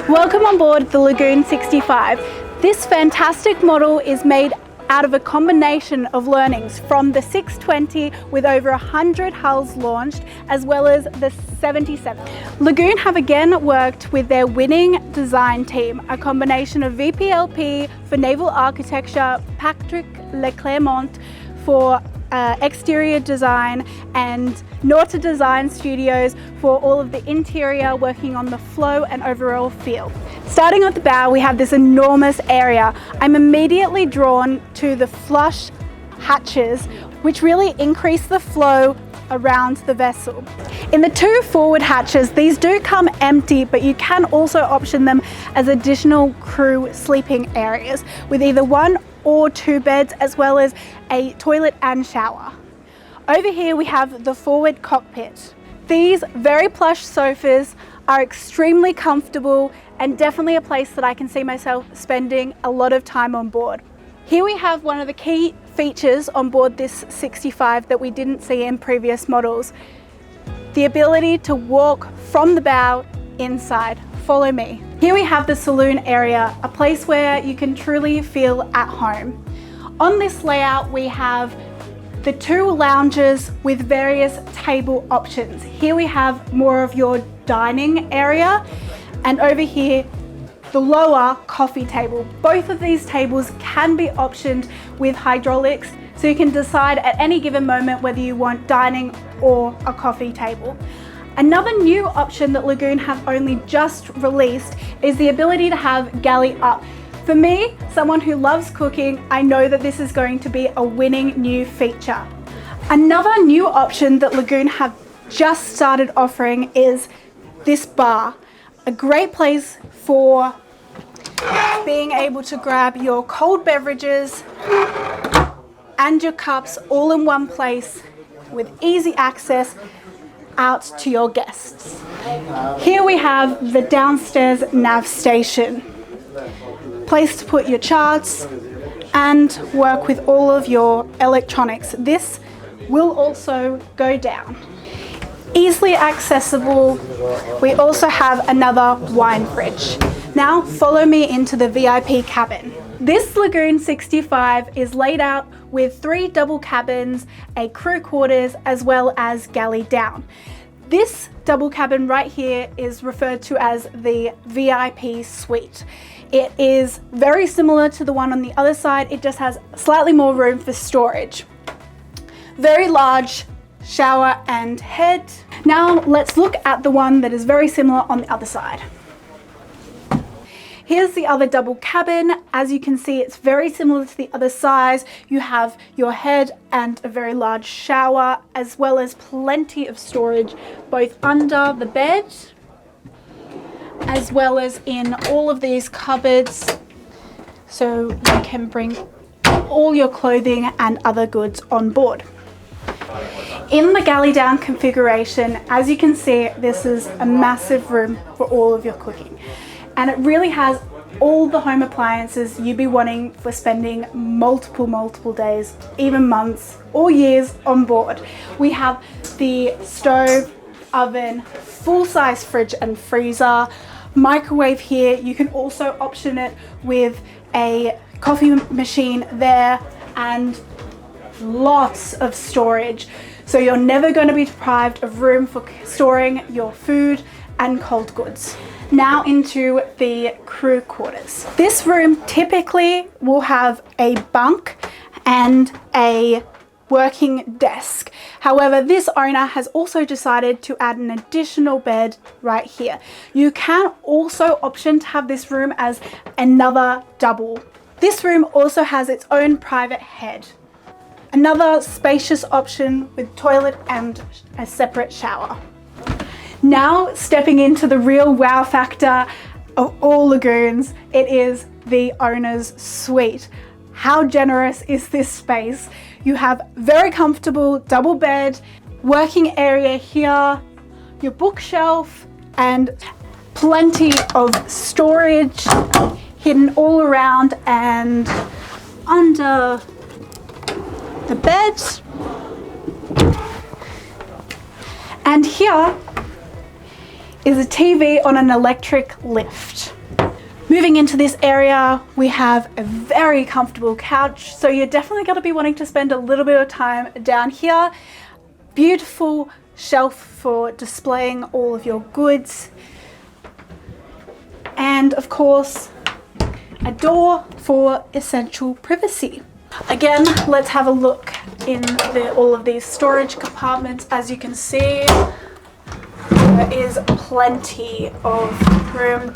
Welcome on board the Lagoon 65. This fantastic model is made out of a combination of learnings from the 620 with over 100 hulls launched, as well as the 77. Lagoon have again worked with their winning design team, a combination of VPLP for naval architecture, Patrick Leclermont for exterior design, and Norta Design Studios for all of the interior, working on the flow and overall feel. Starting at the bow, we have this enormous area. I'm immediately drawn to the flush hatches, which really increase the flow around the vessel. In the two forward hatches, these do come empty, but you can also option them as additional crew sleeping areas with either one or two beds, as well as a toilet and shower. Over here we have the forward cockpit. These very plush sofas are extremely comfortable and definitely a place that I can see myself spending a lot of time on board. Here we have one of the key features on board this 65 that we didn't see in previous models. The ability to walk from the bow inside. Follow me. Here we have the saloon area, a place where you can truly feel at home. On this layout, we have the two lounges with various table options. Here we have more of your dining area, and over here, the lower coffee table. Both of these tables can be optioned with hydraulics, so you can decide at any given moment whether you want dining or a coffee table. Another new option that Lagoon have only just released is the ability to have galley up. For me, someone who loves cooking, I know that this is going to be a winning new feature. Another new option that Lagoon have just started offering is this bar. A great place for being able to grab your cold beverages and your cups all in one place with easy access out to your guests. Here we have the downstairs nav station, place to put your charts and work with all of your electronics. This will also go down. Easily accessible, we also have another wine fridge. Now follow me into the VIP cabin. This Lagoon 65 is laid out with 3 double cabins, a crew quarters, as well as galley down. This double cabin right here is referred to as the VIP suite. It is very similar to the one on the other side, it just has slightly more room for storage. Very large shower and head. Now let's look at the one that is very similar on the other side. Here's the other double cabin. As you can see, it's very similar to the other size. You have your head and a very large shower, as well as plenty of storage, both under the bed, as well as in all of these cupboards. So you can bring all your clothing and other goods on board. In the galley down configuration, as you can see, this is a massive room for all of your cooking. And it really has all the home appliances you'd be wanting for spending multiple days, even months or years on board. We have the stove, oven, full-size fridge and freezer, microwave here. You can also option it with a coffee machine there, and lots of storage. So you're never going to be deprived of room for storing your food and cold goods. Now into the crew quarters. This room typically will have a bunk and a working desk. However, this owner has also decided to add an additional bed right here. You can also option to have this room as another double. This room also has its own private head. Another spacious option with toilet and a separate shower. Now stepping into the real wow factor of all lagoons, it is the owner's suite. How generous is this space? You have very comfortable double bed, working area here, your bookshelf, and plenty of storage hidden all around and under the bed. And here is a TV on an electric lift. Moving into this area, we have a very comfortable couch, so you're definitely going to be wanting to spend a little bit of time down here. Beautiful shelf for displaying all of your goods, and of course a door for essential privacy. Again, let's have a look in all of these storage compartments. As you can see, there is plenty of room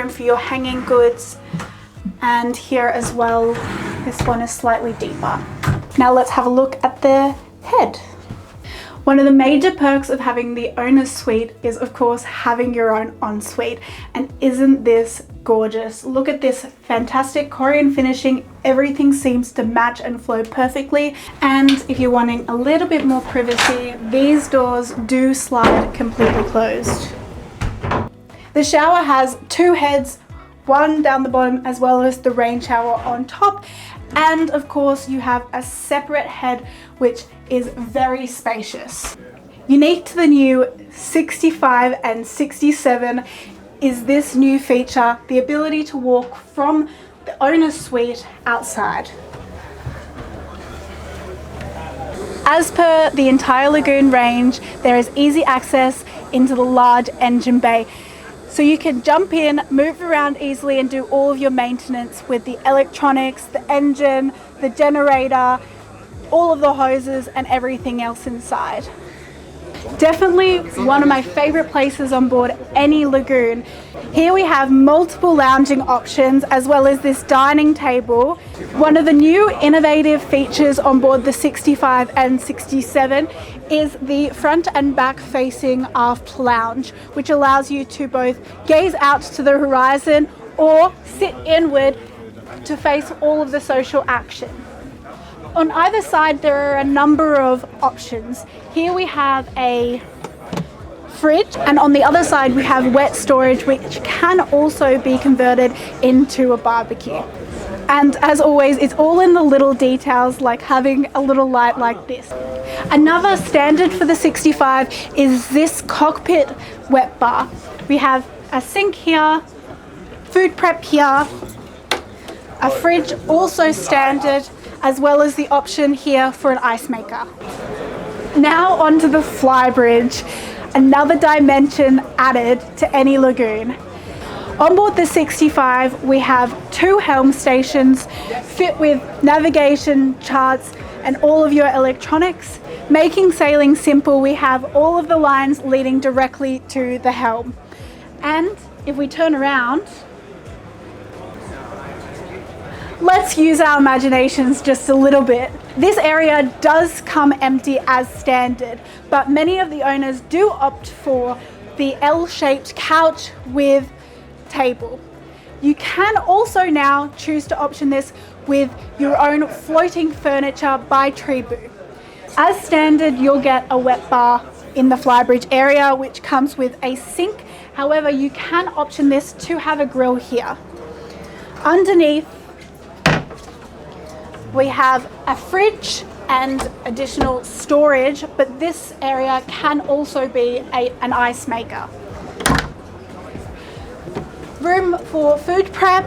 for your hanging goods, and here as well, this one is slightly deeper. Now let's have a look at the head. One of the major perks of having the owner's suite is of course having your own ensuite, and isn't this gorgeous? Look at this fantastic Korean finishing. Everything seems to match and flow perfectly, and if you're wanting a little bit more privacy, these doors do slide completely closed. The shower has two heads, one down the bottom as well as the rain shower on top, and of course you have a separate head which is very spacious. Unique to the new 65 and 67 is this new feature, the ability to walk from the owner's suite outside. As per the entire Lagoon range, there is easy access into the large engine bay. So you can jump in, move around easily and do all of your maintenance with the electronics, the engine, the generator, all of the hoses and everything else inside. Definitely one of my favorite places on board any Lagoon. Here we have multiple lounging options as well as this dining table. One of the new innovative features on board the 65 and 67 is the front and back facing aft lounge, which allows you to both gaze out to the horizon or sit inward to face all of the social action. On either side there are a number of options. Here we have a fridge, and on the other side we have wet storage, which can also be converted into a barbecue. And as always, it's all in the little details, like having a little light like this. Another standard for the 65 is this Cockpit wet bar. We have a sink here, food prep here, a fridge also standard, as well as the option here for an ice maker. Now onto the flybridge, another dimension added to any Lagoon. On board the 65, we have two helm stations fit with navigation, charts, and all of your electronics. Making sailing simple, we have all of the lines leading directly to the helm. And if we turn around, let's use our imaginations just a little bit. This area does come empty as standard, but many of the owners do opt for the L-shaped couch with table. You can also now choose to option this with your own floating furniture by Tribu. As standard, you'll get a wet bar in the flybridge area, which comes with a sink. However, you can option this to have a grill here. Underneath, we have a fridge and additional storage, but this area can also be an ice maker. Room for food prep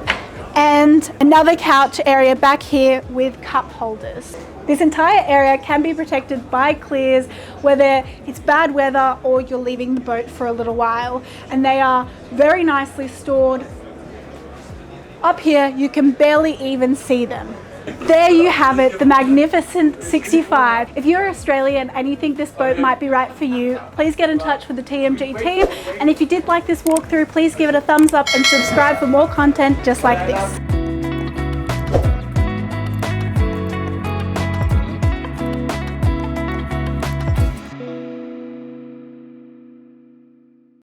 and another couch area back here with cup holders. This entire area can be protected by clears, whether it's bad weather or you're leaving the boat for a little while, and they are very nicely stored. Up here, you can barely even see them. There you have it, the magnificent 65. If you're Australian and you think this boat might be right for you, please get in touch with the TMG team. And if you did like this walkthrough, please give it a thumbs up and subscribe for more content just like this.